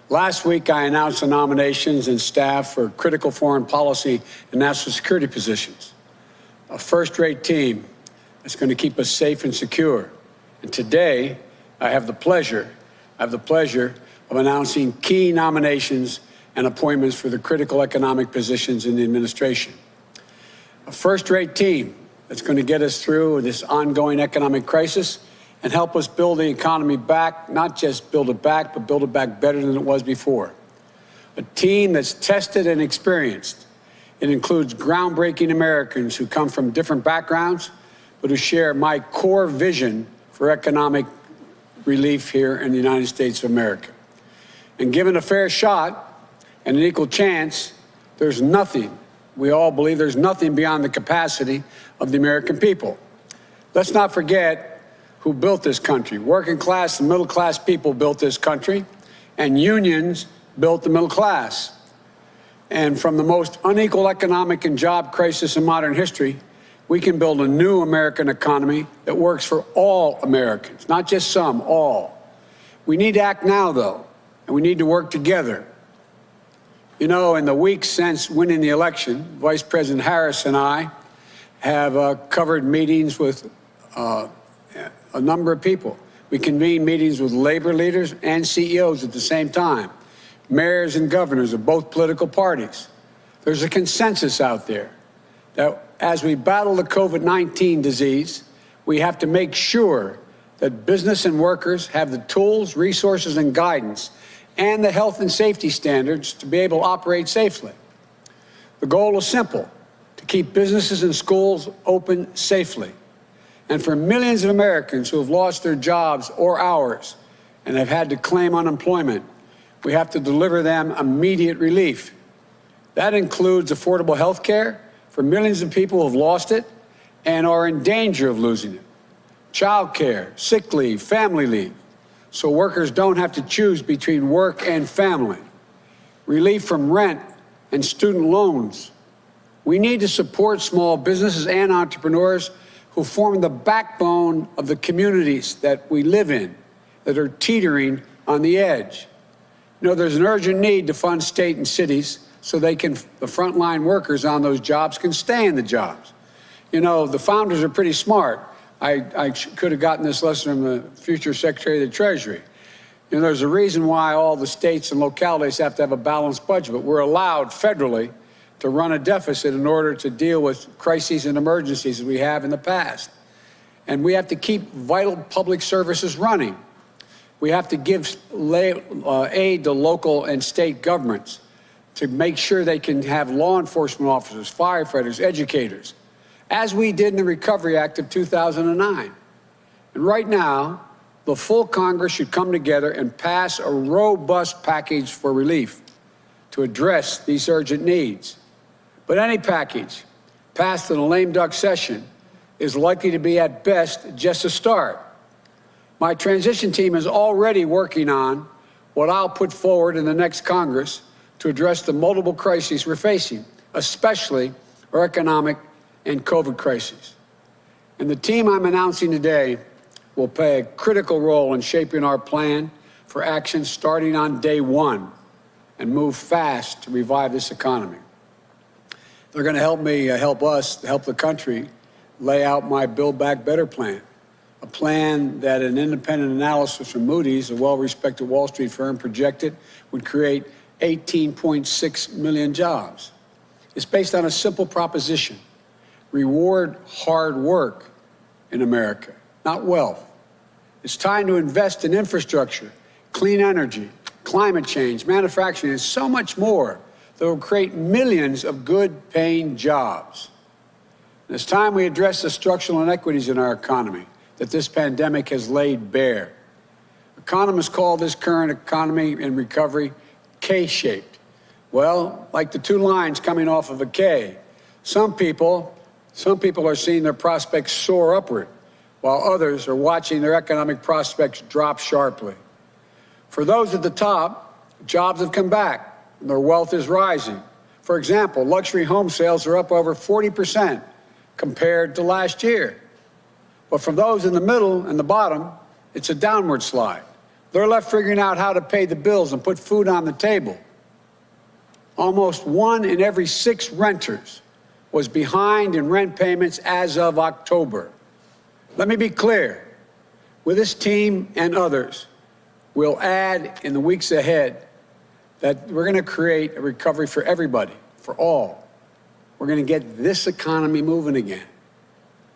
Last week, I announced the nominations and staff for critical foreign policy and national security positions. A first-rate team that's going to keep us safe and secure. And today, I have the pleasure of announcing key nominations and appointments for the critical economic positions in the administration. A first-rate team that's going to get us through this ongoing economic crisis and help us build the economy back, not just build it back, but build it back better than it was before. A team that's tested and experienced. It includes groundbreaking Americans who come from different backgrounds, but who share my core vision for economic relief here in the United States of America. And given a fair shot and an equal chance, there's nothing, we all believe there's nothing beyond the capacity of the American people. Let's not forget who built this country. Working class and middle class people built this country, and unions built the middle class. And from the most unequal economic and job crisis in modern history, we can build a new American economy that works for all Americans, not just some, all. We need to act now, though, and we need to work together. You know, in the weeks since winning the election, Vice President Harris and I have covered meetings with a number of people. We convened meetings with labor leaders and CEOs at the same time, mayors and governors of both political parties. There's a consensus out there that as we battle the COVID-19 disease, we have to make sure that business and workers have the tools, resources, and guidance, and the health and safety standards to be able to operate safely. The goal is simple: to keep businesses and schools open safely. And for millions of Americans who have lost their jobs or hours and have had to claim unemployment, we have to deliver them immediate relief. That includes affordable health care for millions of people who have lost it and are in danger of losing it. Child care, sick leave, family leave, so workers don't have to choose between work and family. Relief from rent and student loans. We need to support small businesses and entrepreneurs who form the backbone of the communities that we live in, that are teetering on the edge. You know, there's an urgent need to fund state and cities so the frontline workers on those jobs can stay in the jobs. You know, the founders are pretty smart. I could have gotten this lesson from the future Secretary of the Treasury. You know, there's a reason why all the states and localities have to have a balanced budget, but we're allowed federally to run a deficit in order to deal with crises and emergencies that we have in the past. And we have to keep vital public services running. We have to give aid to local and state governments to make sure they can have law enforcement officers, firefighters, educators, as we did in the Recovery Act of 2009. And right now, the full Congress should come together and pass a robust package for relief to address these urgent needs. But any package passed in a lame duck session is likely to be, at best, just a start. My transition team is already working on what I'll put forward in the next Congress to address the multiple crises we're facing, especially our economic and COVID crises. And the team I'm announcing today will play a critical role in shaping our plan for action starting on day one and move fast to revive this economy. They're going to help me, help the country lay out my Build Back Better plan, a plan that an independent analysis from Moody's, a well-respected Wall Street firm, projected would create 18.6 million jobs. It's based on a simple proposition: reward hard work in America, not wealth. It's time to invest in infrastructure, clean energy, climate change, manufacturing, and so much more that will create millions of good-paying jobs. And it's time we address the structural inequities in our economy that this pandemic has laid bare. Economists call this current economy in recovery K-shaped. Well, like the two lines coming off of a K, some people are seeing their prospects soar upward, while others are watching their economic prospects drop sharply. For those at the top, jobs have come back, and their wealth is rising. For example, luxury home sales are up over 40% compared to last year. But for those in the middle and the bottom, it's a downward slide. They're left figuring out how to pay the bills and put food on the table. Almost 1 in every 6 renters was behind in rent payments as of October. Let me be clear. With this team and others, we'll add in the weeks ahead that we're going to create a recovery for everybody, for all. We're going to get this economy moving again.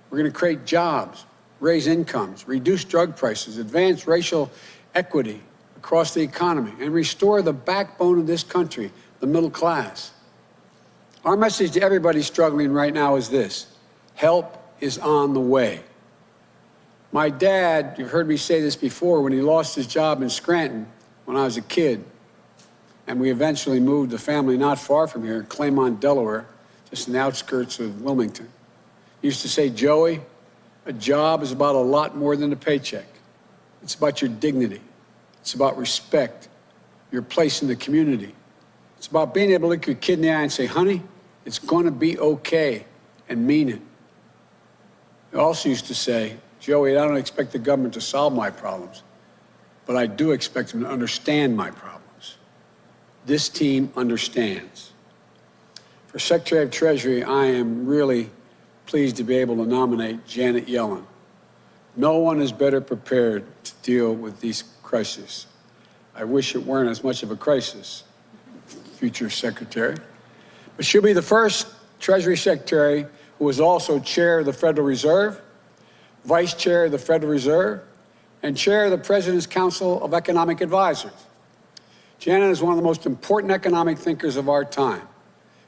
We're going to create jobs, raise incomes, reduce drug prices, advance racial equity across the economy, and restore the backbone of this country, the middle class. Our message to everybody struggling right now is this: help is on the way. My dad, you've heard me say this before, when he lost his job in Scranton when I was a kid, and we eventually moved the family not far from here, Claymont, Delaware, just in the outskirts of Wilmington. He used to say, Joey, a job is about a lot more than a paycheck. It's about your dignity. It's about respect, your place in the community. It's about being able to look your kid in the eye and say, honey, it's going to be okay, and mean it. He also used to say, Joey, I don't expect the government to solve my problems, but I do expect them to understand my problems. This team understands. For Secretary of Treasury, I am really pleased to be able to nominate Janet Yellen. No one is better prepared to deal with these crises. I wish it weren't as much of a crisis, future Secretary. But she'll be the first Treasury Secretary who is also Chair of the Federal Reserve, Vice Chair of the Federal Reserve, and Chair of the President's Council of Economic Advisors. Janet is one of the most important economic thinkers of our time.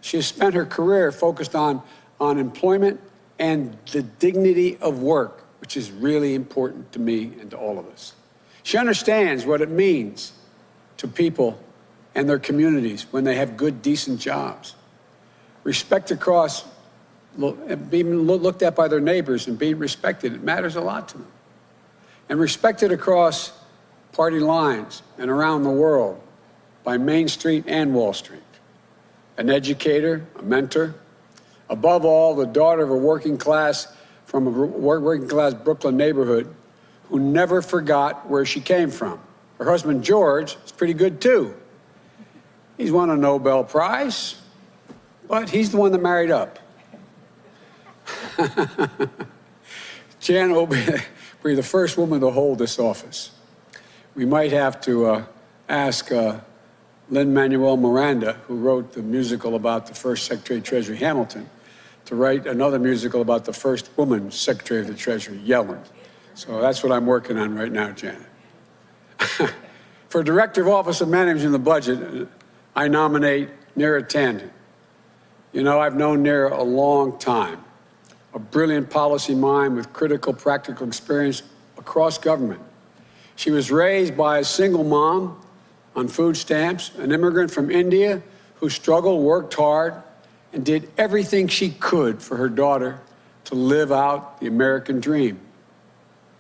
She has spent her career focused on employment and the dignity of work, which is really important to me and to all of us. She understands what it means to people and their communities when they have good, decent jobs. Respect across, being looked at by their neighbors and being respected, it matters a lot to them. And respected across party lines and around the world by Main Street and Wall Street. An educator, a mentor, above all, the daughter of a working class Brooklyn neighborhood who never forgot where she came from. Her husband, George, is pretty good too. He's won a Nobel Prize, but he's the one that married up. Jan will be the first woman to hold this office. We might have to ask Lin-Manuel Miranda, who wrote the musical about the first Secretary of Treasury, Hamilton, to write another musical about the first woman Secretary of the Treasury, Yellen. So that's what I'm working on right now, Janet. For Director of Office of Managing the Budget, I nominate Neera Tanden. You know, I've known Neera a long time, a brilliant policy mind with critical practical experience across government. She was raised by a single mom on food stamps, an immigrant from India who struggled, worked hard, and did everything she could for her daughter to live out the American dream.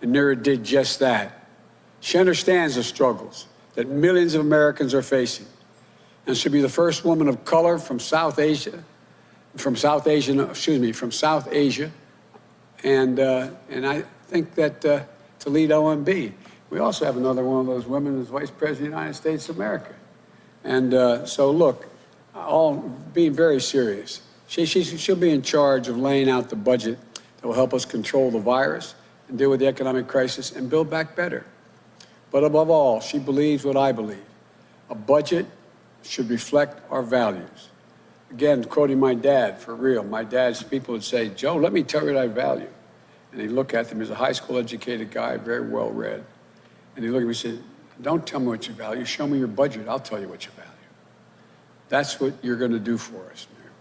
And Neera did just that. She understands the struggles that millions of Americans are facing, and she'll be the first woman of color from South Asia, and I think that to lead OMB. We also have another one of those women as Vice President of the United States of America. And so look, all being very serious, she'll be in charge of laying out the budget that will help us control the virus and deal with the economic crisis and build back better. But above all, she believes what I believe. A budget should reflect our values. Again, quoting my dad, for real, my dad's people would say, Joe, let me tell you what I value. And he'd look at them, he's a high school educated guy, very well read. And he'd look at me and say, don't tell me what you value, show me your budget, I'll tell you what you value. That's what you're going to do for us, Mayor.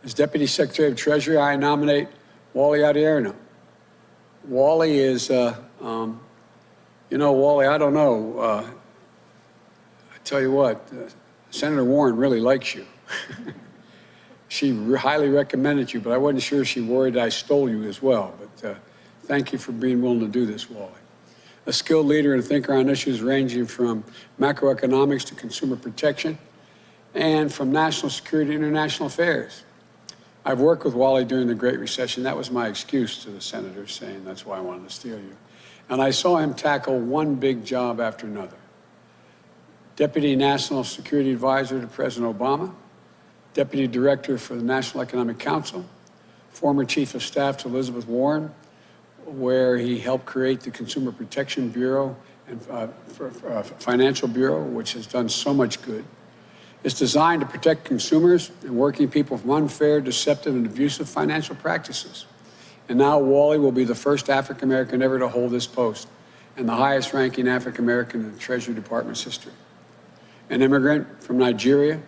As Deputy Secretary of Treasury, I nominate Wally Adierno. Wally is, you know, Wally, I don't know. I tell you what, Senator Warren really likes you. She highly recommended you, but I wasn't sure she worried I stole you as well. But thank you for being willing to do this, Wally. A skilled leader and thinker on issues ranging from macroeconomics to consumer protection and from national security to international affairs. I've worked with Wally during the Great Recession. That was my excuse to the senators, saying that's why I wanted to steal you. and I saw him tackle one big job after another. Deputy National Security Advisor to President Obama, Deputy Director for the National Economic Council, former Chief of Staff to Elizabeth Warren, where he helped create the Consumer Protection Bureau and Financial Bureau, which has done so much good. It's designed to protect consumers and working people from unfair, deceptive, and abusive financial practices. And now Wally will be the first African-American ever to hold this post and the highest-ranking African-American in the Treasury Department's history. An immigrant from Nigeria,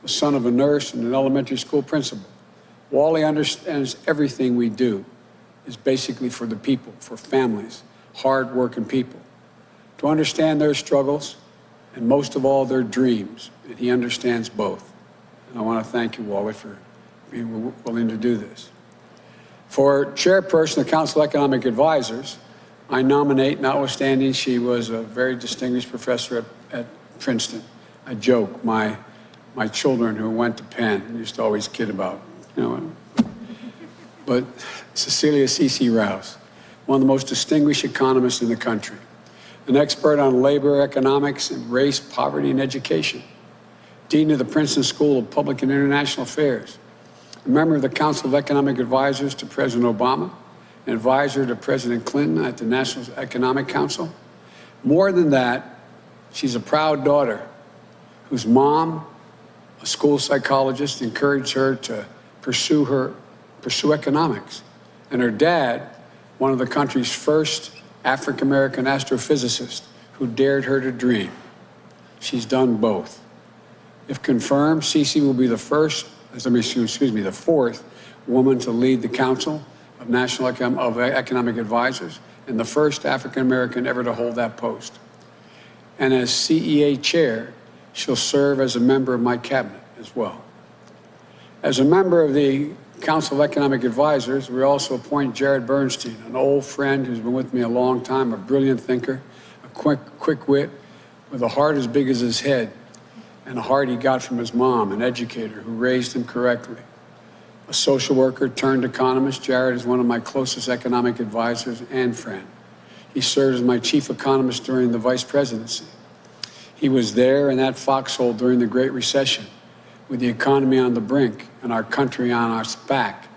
the son of a nurse and an elementary school principal, Wally understands everything we do is basically for the people, for families, hard-working people, to understand their struggles and most of all their dreams, and he understands both. And I want to thank you, Wally, for being willing to do this. For chairperson of the Council of Economic Advisors, I nominate, notwithstanding she was a very distinguished professor at Princeton. I joke, my children who went to Penn used to always kid about, but Cecilia C.C. Rouse, one of the most distinguished economists in the country, an expert on labor, economics, and race, poverty, and education, dean of the Princeton School of Public and International Affairs, a member of the Council of Economic Advisors to President Obama, an advisor to President Clinton at the National Economic Council. More than that, she's a proud daughter whose mom, a school psychologist, encouraged her to pursue economics. And her dad, one of the country's first African-American astrophysicists who dared her to dream. She's done both. If confirmed, Cece will be the fourth woman to lead the Council of Economic Advisors and the first African-American ever to hold that post. And as CEA chair, she'll serve as a member of my cabinet as well. As a member of the Council of Economic Advisors, we also appoint Jared Bernstein, an old friend who's been with me a long time, a brilliant thinker, a quick wit, with a heart as big as his head, and a heart he got from his mom, an educator who raised him correctly. A social worker turned economist, Jared is one of my closest economic advisors and friend. He served as my chief economist during the vice presidency. He was there in that foxhole during the Great Recession, with the economy on the brink and our country on our back.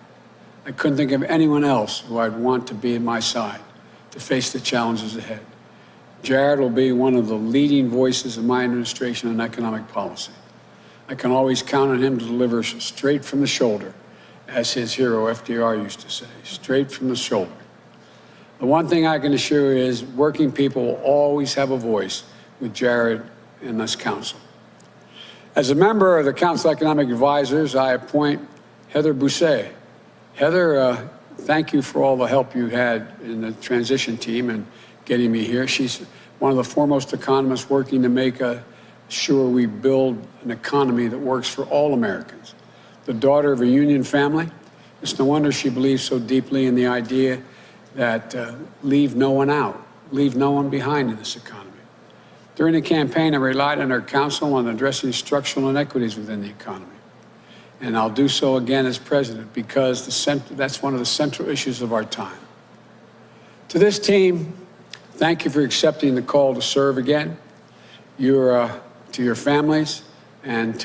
I couldn't think of anyone else who I'd want to be at my side to face the challenges ahead. Jared will be one of the leading voices of my administration on economic policy. I can always count on him to deliver straight from the shoulder, as his hero FDR used to say, straight from the shoulder. The one thing I can assure you is working people will always have a voice with Jared in this council. As a member of the Council of Economic Advisors, I appoint Heather Bousset. Heather, thank you for all the help you had in the transition team and getting me here. She's one of the foremost economists working to make sure we build an economy that works for all Americans. The daughter of a union family, it's no wonder she believes so deeply in the idea that leave no one out, leave no one behind in this economy. During the campaign, I relied on her counsel on addressing structural inequities within the economy. And I'll do so again as president because that's one of the central issues of our time. To this team, thank you for accepting the call to serve again. To your families and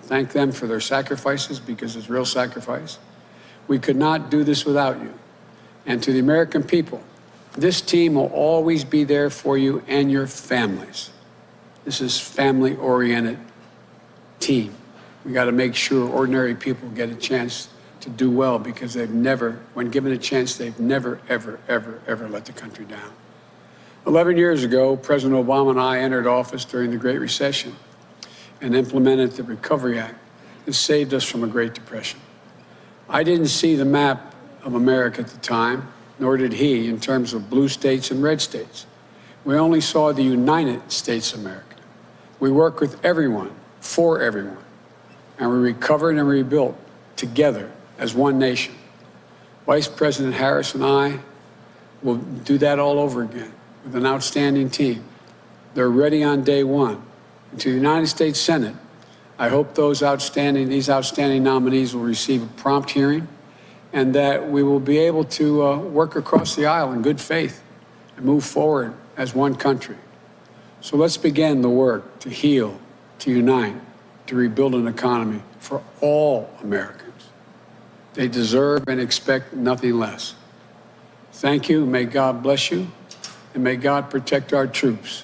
thank them for their sacrifices because it's real sacrifice. We could not do this without you. And to the American people, this team will always be there for you and your families. This is family-oriented team. We got to make sure ordinary people get a chance to do well because when given a chance, they've never, ever, ever, ever let the country down. 11 years ago, President Obama and I entered office during the Great Recession and implemented the Recovery Act that saved us from a Great Depression. I didn't see the map of America at the time, nor did he, in terms of blue states and red states. We only saw the United States of America. We worked with everyone, for everyone, and we recovered and rebuilt together as one nation. Vice President Harris and I will do that all over again with an outstanding team. They're ready on day one. And to the United States Senate, I hope these outstanding nominees will receive a prompt hearing and that we will be able to work across the aisle in good faith and move forward as one country. So let's begin the work to heal, to unite, to rebuild an economy for all Americans. They deserve and expect nothing less. Thank you. May God bless you, and may God protect our troops.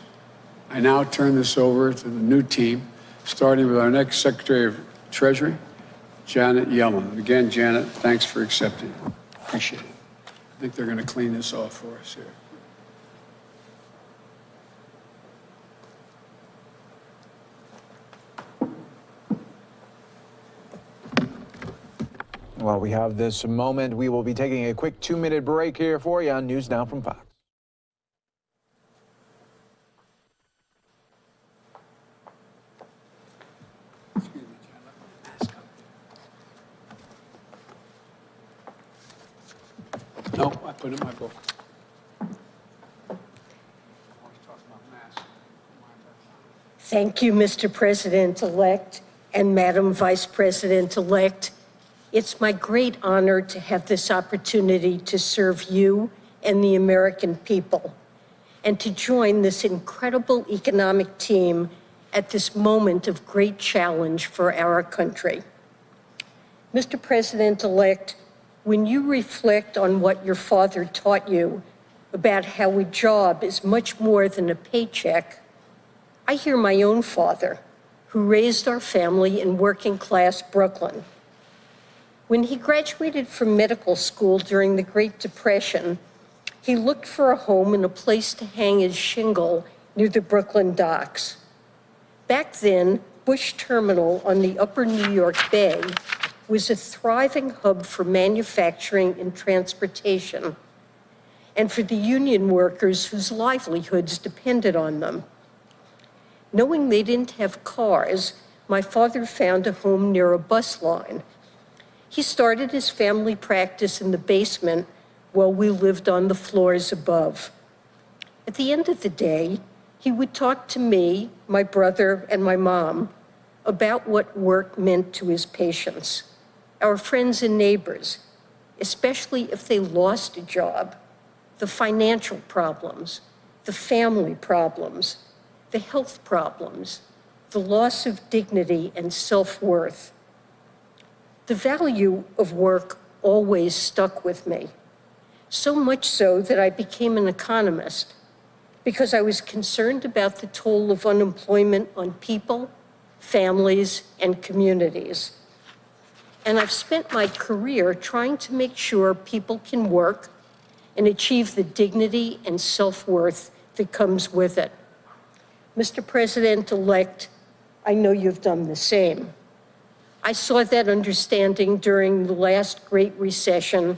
I now turn this over to the new team, starting with our next Secretary of Treasury, Janet Yellen. Again, Janet, thanks for accepting. Appreciate it. I think they're going to clean this off for us here. While we have this moment, we will be taking a quick 2-minute break here for you on News Now from Fox. No, I put it in my book. Thank you, Mr. President-elect and Madam Vice President-elect. It's my great honor to have this opportunity to serve you and the American people, and to join this incredible economic team at this moment of great challenge for our country. Mr. President-elect, when you reflect on what your father taught you about how a job is much more than a paycheck, I hear my own father, who raised our family in working-class Brooklyn. When he graduated from medical school during the Great Depression, he looked for a home and a place to hang his shingle near the Brooklyn docks. Back then, Bush Terminal on the upper New York Bay was a thriving hub for manufacturing and transportation, and for the union workers whose livelihoods depended on them. Knowing they didn't have cars, my father found a home near a bus line. He started his family practice in the basement while we lived on the floors above. At the end of the day, he would talk to me, my brother, and my mom about what work meant to his patients, our friends and neighbors, especially if they lost a job, the financial problems, the family problems, the health problems, the loss of dignity and self-worth. The value of work always stuck with me, so much so that I became an economist because I was concerned about the toll of unemployment on people, families, and communities. And I've spent my career trying to make sure people can work and achieve the dignity and self-worth that comes with it. Mr. President-elect, I know you've done the same. I saw that understanding during the last Great Recession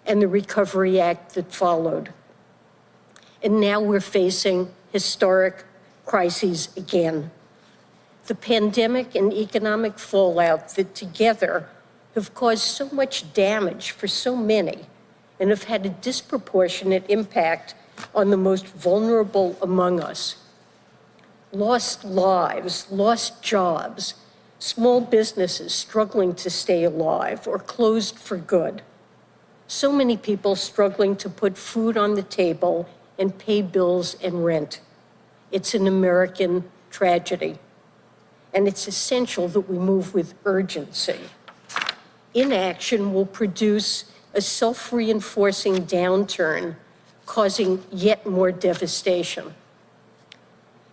and the Recovery Act that followed. And now we're facing historic crises again. The pandemic and economic fallout that together have caused so much damage for so many and have had a disproportionate impact on the most vulnerable among us. Lost lives, lost jobs, small businesses struggling to stay alive or closed for good. So many people struggling to put food on the table and pay bills and rent. It's an American tragedy, and it's essential that we move with urgency. Inaction will produce a self-reinforcing downturn, causing yet more devastation.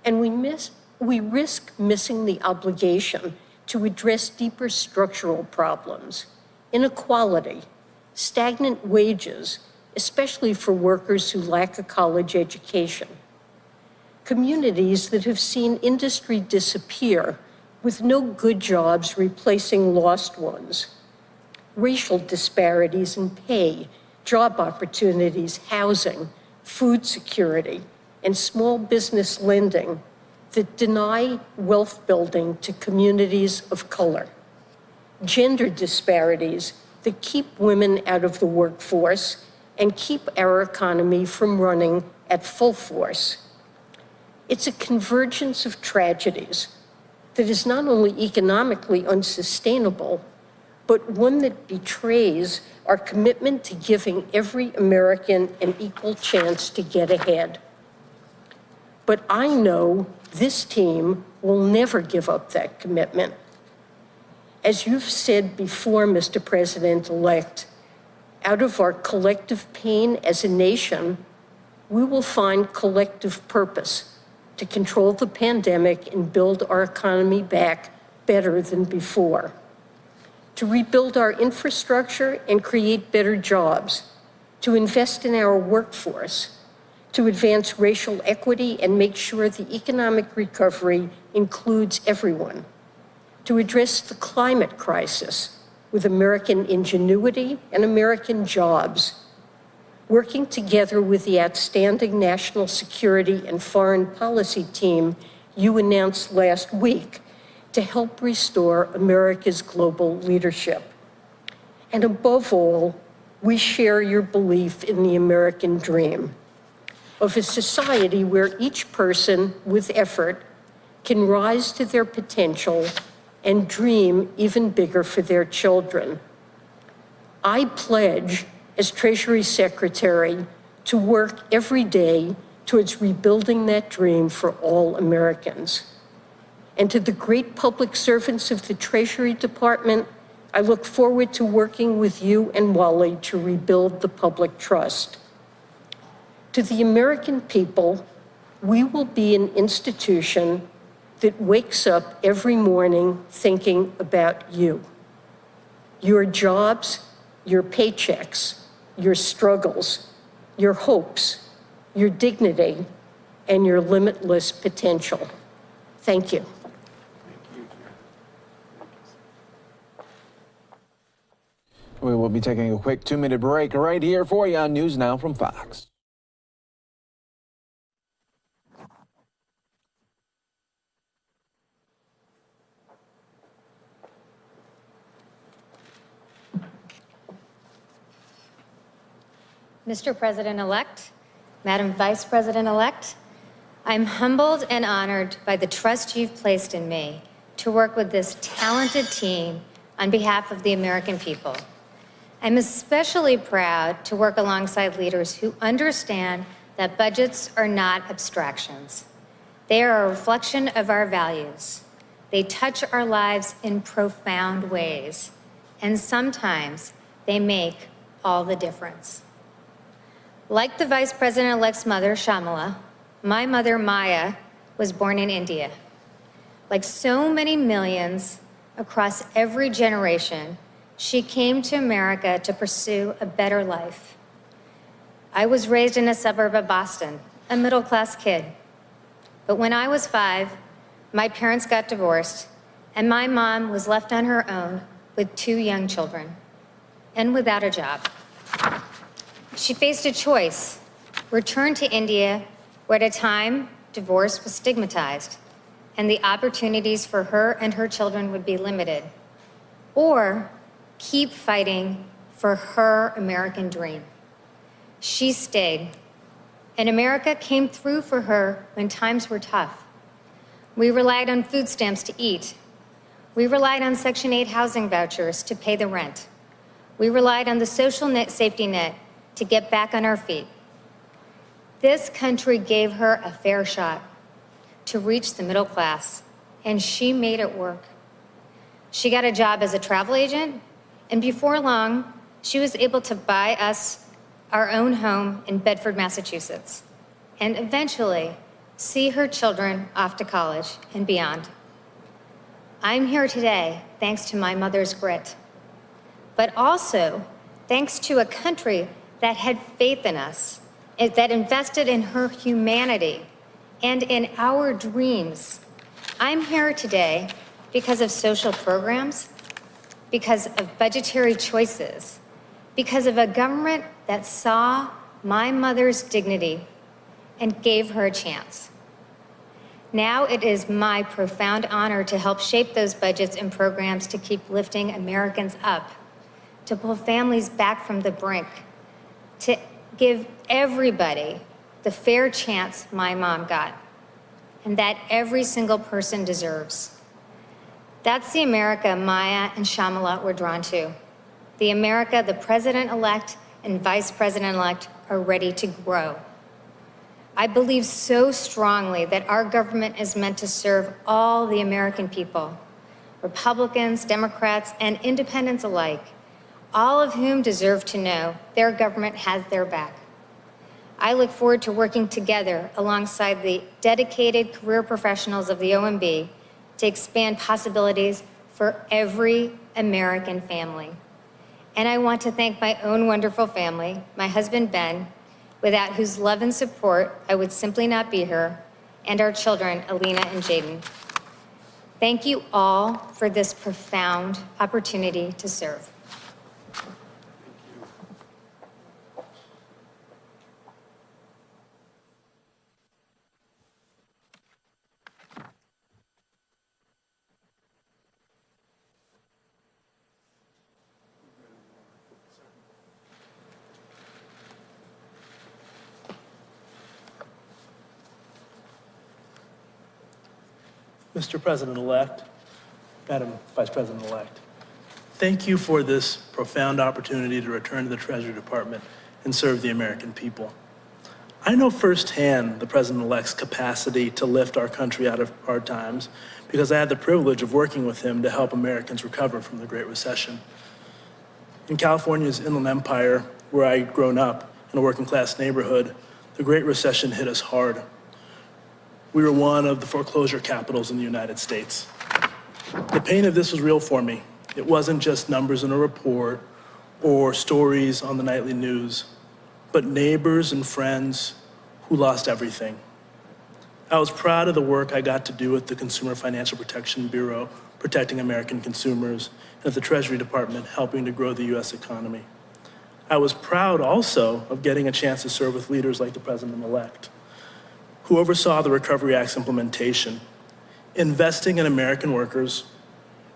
And we risk missing the obligation to address deeper structural problems, inequality, stagnant wages, especially for workers who lack a college education. Communities that have seen industry disappear with no good jobs replacing lost ones. Racial disparities in pay, job opportunities, housing, food security, and small business lending that deny wealth building to communities of color. Gender disparities that keep women out of the workforce and keep our economy from running at full force. It's a convergence of tragedies that is not only economically unsustainable, but one that betrays our commitment to giving every American an equal chance to get ahead. But I know this team will never give up that commitment. As you've said before, Mr. President-elect, out of our collective pain as a nation, we will find collective purpose to control the pandemic and build our economy back better than before, to rebuild our infrastructure and create better jobs, to invest in our workforce, to advance racial equity and make sure the economic recovery includes everyone, to address the climate crisis with American ingenuity and American jobs, working together with the outstanding national security and foreign policy team you announced last week to help restore America's global leadership. And above all, we share your belief in the American dream of a society where each person with effort can rise to their potential and dream even bigger for their children. I pledge, as Treasury Secretary, to work every day towards rebuilding that dream for all Americans. And to the great public servants of the Treasury Department, I look forward to working with you and Wally to rebuild the public trust. To the American people, we will be an institution that wakes up every morning thinking about you, your jobs, your paychecks, your struggles, your hopes, your dignity, and your limitless potential. Thank you. We will be taking a quick 2-minute break right here for you on News Now from Fox. Mr. President-elect, Madam Vice President-elect, I'm humbled and honored by the trust you've placed in me to work with this talented team on behalf of the American people. I'm especially proud to work alongside leaders who understand that budgets are not abstractions. They are a reflection of our values. They touch our lives in profound ways, and sometimes they make all the difference. Like the Vice President-elect's mother, Shamala, my mother, Maya, was born in India. Like so many millions across every generation, she came to America to pursue a better life. I was raised in a suburb of Boston, a middle-class kid. But when I was 5, my parents got divorced, and my mom was left on her own with 2 young children and without a job. She faced a choice: return to India, where at a time divorce was stigmatized and the opportunities for her and her children would be limited, or keep fighting for her American dream. She stayed, and America came through for her when times were tough. We relied on food stamps to eat. We relied on Section 8 housing vouchers to pay the rent. We relied on the social safety net to get back on our feet. This country gave her a fair shot to reach the middle class, and she made it work. She got a job as a travel agent, and before long, she was able to buy us our own home in Bedford, Massachusetts, and eventually see her children off to college and beyond. I'm here today thanks to my mother's grit, but also thanks to a country that had faith in us, that invested in her humanity and in our dreams. I'm here today because of social programs, because of budgetary choices, because of a government that saw my mother's dignity and gave her a chance. Now it is my profound honor to help shape those budgets and programs to keep lifting Americans up, to pull families back from the brink, to give everybody the fair chance my mom got, and that every single person deserves. That's the America Maya and Shyamalan were drawn to. The America the President-elect and Vice President-elect are ready to grow. I believe so strongly that our government is meant to serve all the American people, Republicans, Democrats, and independents alike, all of whom deserve to know their government has their back. I look forward to working together alongside the dedicated career professionals of the OMB to expand possibilities for every American family. And I want to thank my own wonderful family, my husband, Ben, without whose love and support I would simply not be here, and our children, Alina and Jaden. Thank you all for this profound opportunity to serve. Mr. President-elect, Madam Vice President-elect, thank you for this profound opportunity to return to the Treasury Department and serve the American people. I know firsthand the President-elect's capacity to lift our country out of hard times because I had the privilege of working with him to help Americans recover from the Great Recession. In California's Inland Empire, where I'd grown up in a working-class neighborhood, the Great Recession hit us hard. We were one of the foreclosure capitals in the United States. The pain of this was real for me. It wasn't just numbers in a report or stories on the nightly news, but neighbors and friends who lost everything. I was proud of the work I got to do at the Consumer Financial Protection Bureau, protecting American consumers, and at the Treasury Department, helping to grow the US economy. I was proud also of getting a chance to serve with leaders like the President-elect, who oversaw the Recovery Act's implementation, investing in American workers,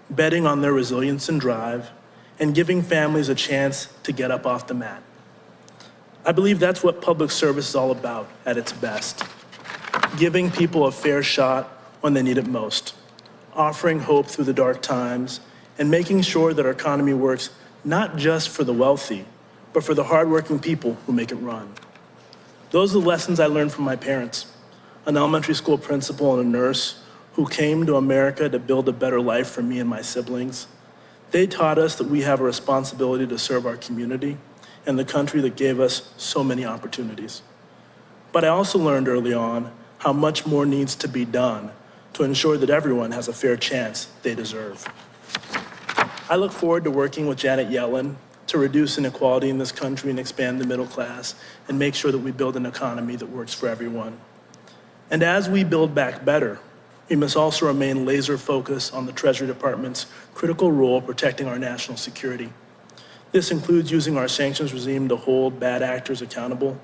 betting on their resilience and drive, and giving families a chance to get up off the mat. I believe that's what public service is all about at its best. Giving people a fair shot when they need it most, offering hope through the dark times, and making sure that our economy works not just for the wealthy, but for the hardworking people who make it run. Those are the lessons I learned from my parents, an elementary school principal and a nurse who came to America to build a better life for me and my siblings. They taught us that we have a responsibility to serve our community and the country that gave us so many opportunities. But I also learned early on how much more needs to be done to ensure that everyone has a fair chance they deserve. I look forward to working with Janet Yellen to reduce inequality in this country and expand the middle class and make sure that we build an economy that works for everyone. And as we build back better, we must also remain laser focused on the Treasury Department's critical role protecting our national security. This includes using our sanctions regime to hold bad actors accountable,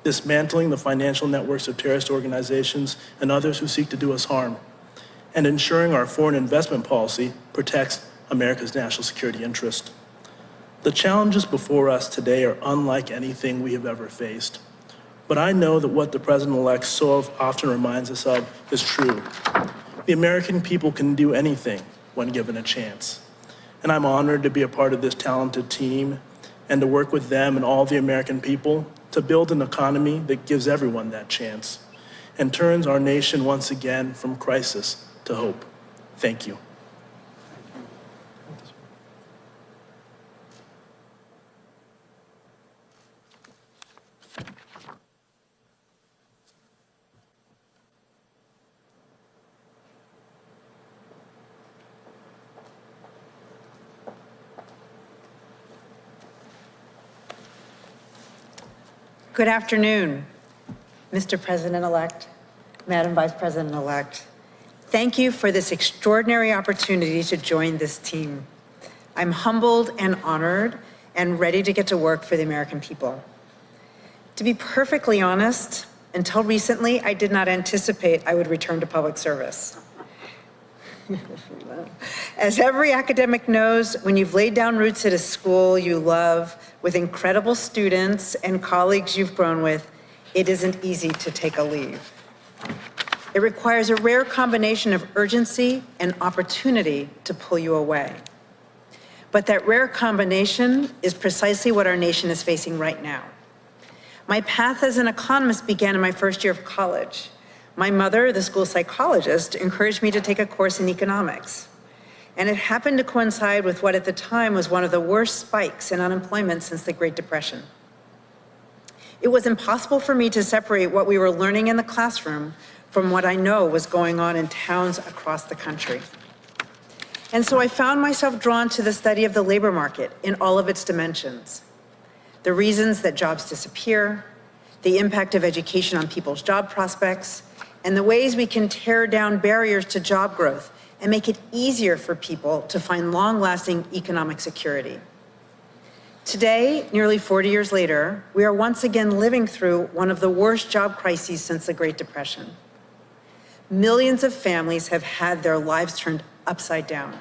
dismantling the financial networks of terrorist organizations and others who seek to do us harm, and ensuring our foreign investment policy protects America's national security interest. The challenges before us today are unlike anything we have ever faced. But I know that what the President-elect so often reminds us of is true. The American people can do anything when given a chance. And I'm honored to be a part of this talented team and to work with them and all the American people to build an economy that gives everyone that chance and turns our nation once again from crisis to hope. Thank you. Good afternoon, Mr. President-elect, Madam Vice President-elect. Thank you for this extraordinary opportunity to join this team. I'm humbled and honored and ready to get to work for the American people. To be perfectly honest, until recently, I did not anticipate I would return to public service. As every academic knows, when you've laid down roots at a school you love, with incredible students and colleagues you've grown with, it isn't easy to take a leave. It requires a rare combination of urgency and opportunity to pull you away. But that rare combination is precisely what our nation is facing right now. My path as an economist began in my first year of college. My mother, the school psychologist, encouraged me to take a course in economics. And it happened to coincide with what at the time was one of the worst spikes in unemployment since the Great Depression. It was impossible for me to separate what we were learning in the classroom from what I know was going on in towns across the country. And so I found myself drawn to the study of the labor market in all of its dimensions. The reasons that jobs disappear, the impact of education on people's job prospects, and the ways we can tear down barriers to job growth and make it easier for people to find long-lasting economic security. Today, nearly 40 years later, we are once again living through one of the worst job crises since the Great Depression. Millions of families have had their lives turned upside down.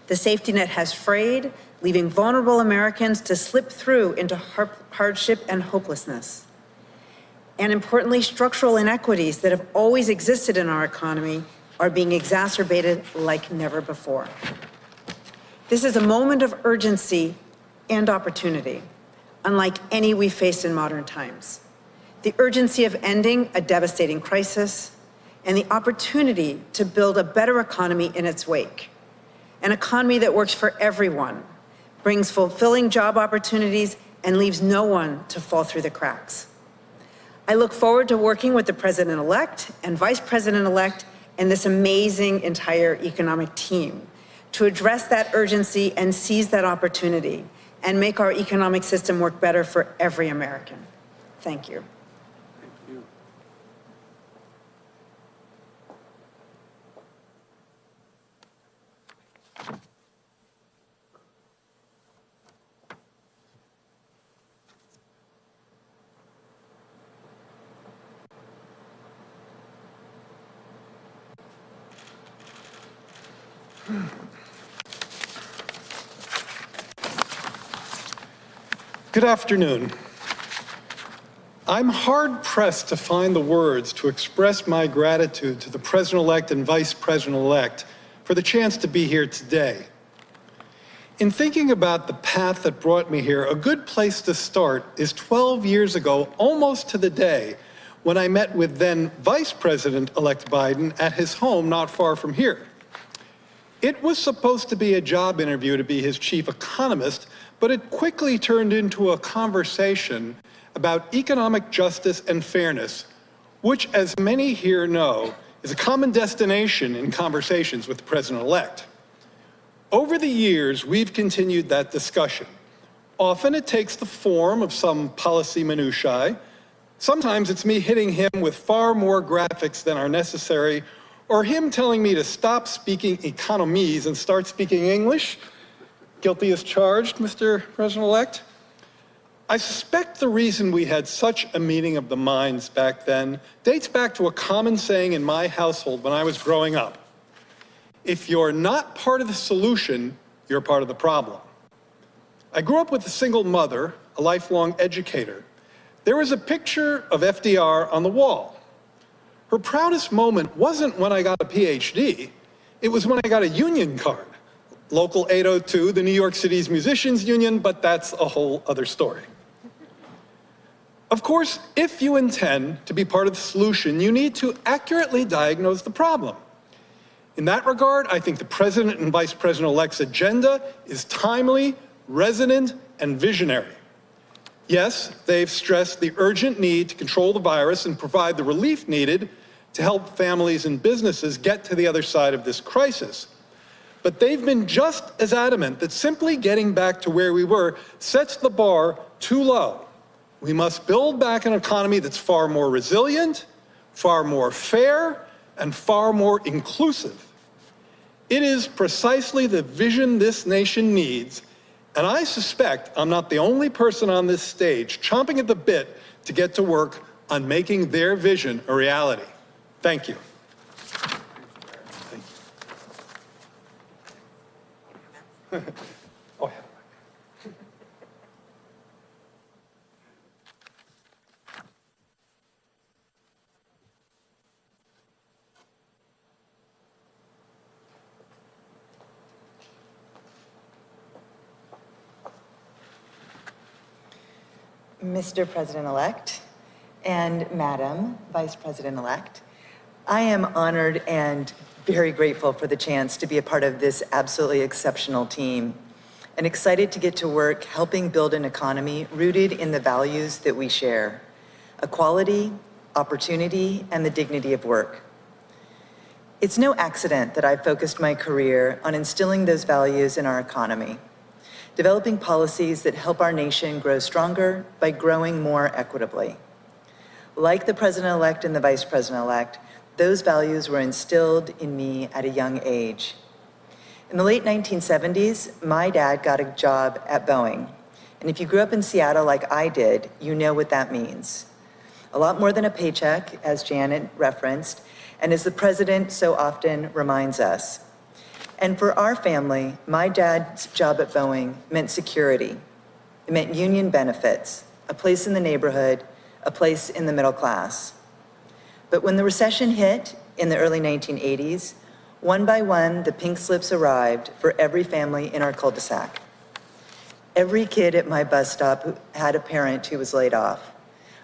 The safety net has frayed, leaving vulnerable Americans to slip through into hardship and hopelessness. And importantly, structural inequities that have always existed in our economy are being exacerbated like never before. This is a moment of urgency and opportunity, unlike any we faced in modern times. The urgency of ending a devastating crisis and the opportunity to build a better economy in its wake. An economy that works for everyone, brings fulfilling job opportunities, and leaves no one to fall through the cracks. I look forward to working with the President-elect and Vice President-elect and this amazing entire economic team to address that urgency and seize that opportunity and make our economic system work better for every American. Thank you. Good afternoon. I'm hard-pressed to find the words to express my gratitude to the President-elect and Vice President-elect for the chance to be here today. In thinking about the path that brought me here, a good place to start is 12 years ago, almost to the day, when I met with then Vice President-elect Biden at his home not far from here. It was supposed to be a job interview to be his chief economist, but it quickly turned into a conversation about economic justice and fairness, which, as many here know, is a common destination in conversations with the President-elect. Over the years, we've continued that discussion. Often it takes the form of some policy minutiae. Sometimes it's me hitting him with far more graphics than are necessary, or him telling me to stop speaking economese and start speaking English. Guilty as charged, Mr. President-elect. I suspect the reason we had such a meeting of the minds back then dates back to a common saying in my household when I was growing up. If you're not part of the solution, you're part of the problem. I grew up with a single mother, a lifelong educator. There was a picture of FDR on the wall. Her proudest moment wasn't when I got a PhD, it was when I got a union card. Local 802, the New York City's musicians union, but that's a whole other story. Of course, if you intend to be part of the solution, you need to accurately diagnose the problem. In that regard, I think the President and Vice President-elect's agenda is timely, resonant, and visionary. Yes, they've stressed the urgent need to control the virus and provide the relief needed to help families and businesses get to the other side of this crisis. But they've been just as adamant that simply getting back to where we were sets the bar too low. We must build back an economy that's far more resilient, far more fair, and far more inclusive. It is precisely the vision this nation needs, and I suspect I'm not the only person on this stage chomping at the bit to get to work on making their vision a reality. Thank you. Oh, yeah. Mr. President-elect and Madam Vice President-elect, I am honored and very grateful for the chance to be a part of this absolutely exceptional team and excited to get to work helping build an economy rooted in the values that we share: equality, opportunity, and the dignity of work. It's no accident that I've focused my career on instilling those values in our economy, developing policies that help our nation grow stronger by growing more equitably. Like the President-elect and the Vice President-elect, those values were instilled in me at a young age. In the late 1970s, my dad got a job at Boeing. And if you grew up in Seattle like I did, you know what that means. A lot more than a paycheck, as Janet referenced, and as the President so often reminds us. And for our family, my dad's job at Boeing meant security. It meant union benefits, a place in the neighborhood, a place in the middle class. But when the recession hit in the early 1980s, one by one, the pink slips arrived for every family in our cul-de-sac. Every kid at my bus stop had a parent who was laid off.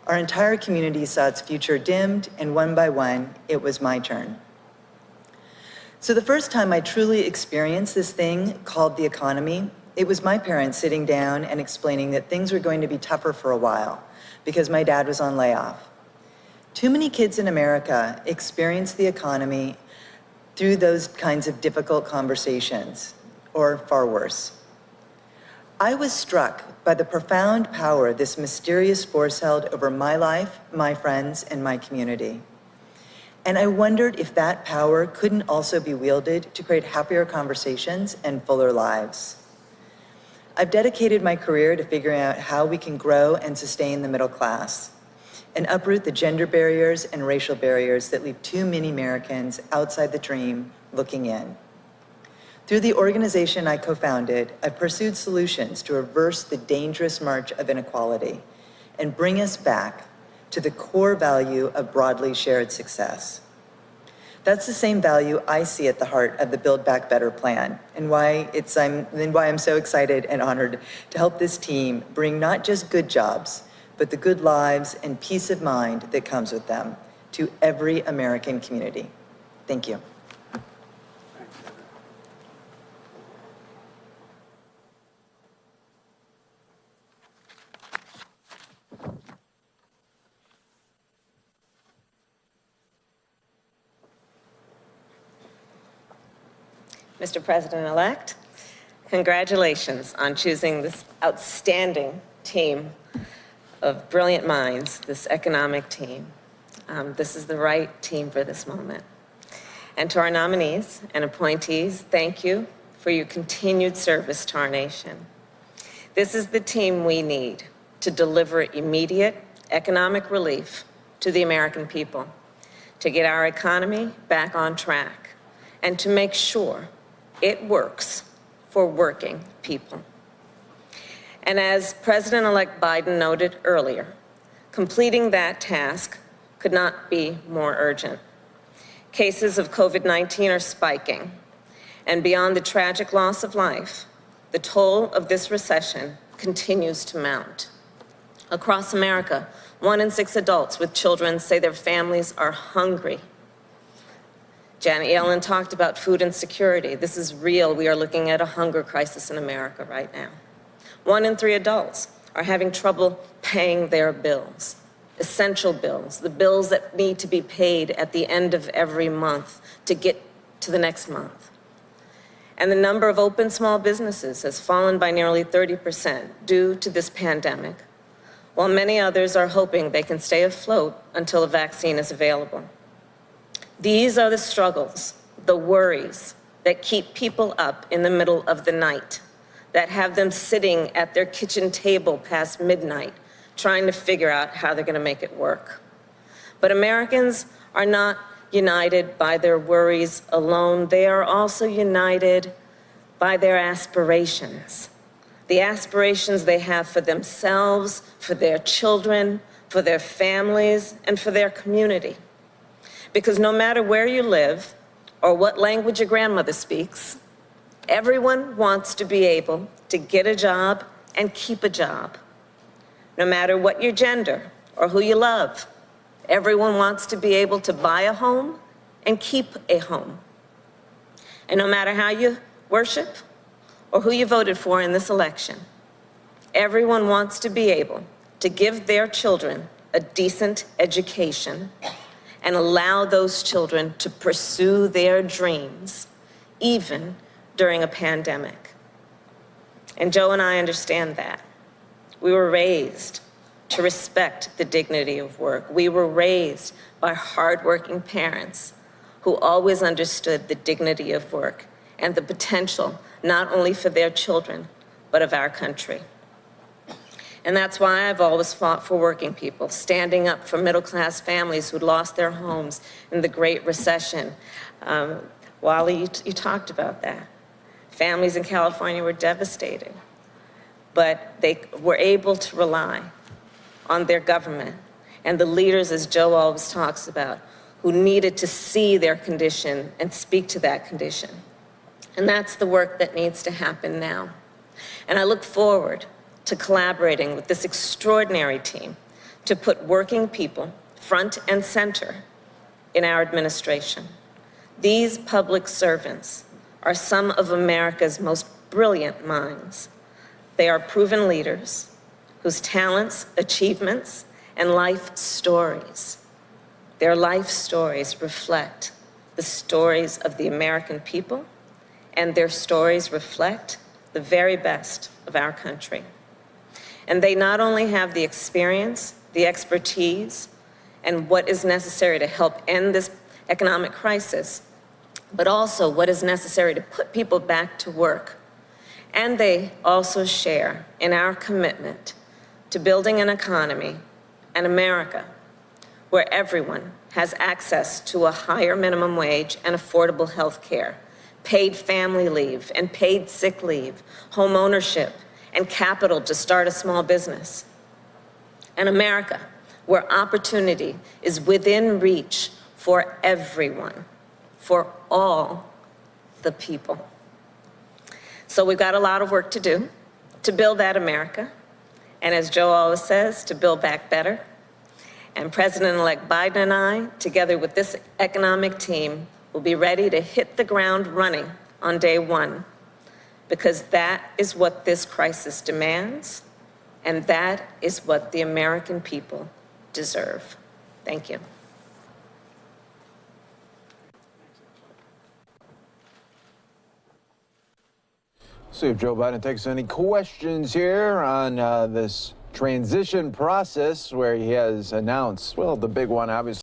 Our entire community saw its future dimmed, and one by one, it was my turn. So the first time I truly experienced this thing called the economy, it was my parents sitting down and explaining that things were going to be tougher for a while because my dad was on layoff. Too many kids in America experience the economy through those kinds of difficult conversations, or far worse. I was struck by the profound power this mysterious force held over my life, my friends, and my community. And I wondered if that power couldn't also be wielded to create happier conversations and fuller lives. I've dedicated my career to figuring out how we can grow and sustain the middle class and uproot the gender barriers and racial barriers that leave too many Americans outside the dream looking in. Through the organization I co-founded, I've pursued solutions to reverse the dangerous march of inequality and bring us back to the core value of broadly shared success. That's the same value I see at the heart of the Build Back Better plan, and why I'm so excited and honored to help this team bring not just good jobs, but the good lives and peace of mind that comes with them to every American community. Thank you. Mr. President-elect, congratulations on choosing this outstanding team of brilliant minds, this economic team. This is the right team for this moment. And to our nominees and appointees, thank you for your continued service to our nation. This is the team we need to deliver immediate economic relief to the American people, to get our economy back on track, and to make sure it works for working people. And as President-elect Biden noted earlier, completing that task could not be more urgent. Cases of COVID-19 are spiking, and beyond the tragic loss of life, the toll of this recession continues to mount. Across America, 1 in 6 adults with children say their families are hungry. Janet Yellen talked about food insecurity. This is real. We are looking at a hunger crisis in America right now. 1 in 3 adults are having trouble paying their bills, essential bills, the bills that need to be paid at the end of every month to get to the next month. And the number of open small businesses has fallen by nearly 30% due to this pandemic, while many others are hoping they can stay afloat until a vaccine is available. These are the struggles, the worries that keep people up in the middle of the night, that have them sitting at their kitchen table past midnight, trying to figure out how they're going to make it work. But Americans are not united by their worries alone. They are also united by their aspirations, the aspirations they have for themselves, for their children, for their families, and for their community. Because no matter where you live or what language your grandmother speaks, everyone wants to be able to get a job and keep a job. no matter what your gender or who you love. Everyone wants to be able to buy a home and keep a home. And no matter how you worship or who you voted for in this election, everyone wants to be able to give their children a decent education and allow those children to pursue their dreams, even during a pandemic. And Joe and I understand that. We were raised to respect the dignity of work. We were raised by hardworking parents who always understood the dignity of work and the potential not only for their children, but of our country. And that's why I've always fought for working people, standing up for middle-class families who'd lost their homes in the Great Recession. Wally, you talked about that. Families in California were devastated, but they were able to rely on their government and the leaders, as Joe always talks about, who needed to see their condition and speak to that condition. And that's the work that needs to happen now. And I look forward to collaborating with this extraordinary team to put working people front and center in our administration. These public servants are some of America's most brilliant minds. They are proven leaders whose talents, achievements, and life stories, their life stories reflect the stories of the American people, and their stories reflect the very best of our country. And they not only have the experience, the expertise, and what is necessary to help end this economic crisis, but also what is necessary to put people back to work. And they also share in our commitment to building an economy and America where everyone has access to a higher minimum wage and affordable health care, paid family leave and paid sick leave, home ownership, and capital to start a small business. An America where opportunity is within reach for everyone, for all the people. So we've got a lot of work to do to build that America. And as Joe always says, to build back better. And President-elect Biden and I, together with this economic team, will be ready to hit the ground running on day one, because that is what this crisis demands, and that is what the American people deserve. Thank you. See if Joe Biden takes any questions here on this transition process where he has announced, well, the big one, obviously.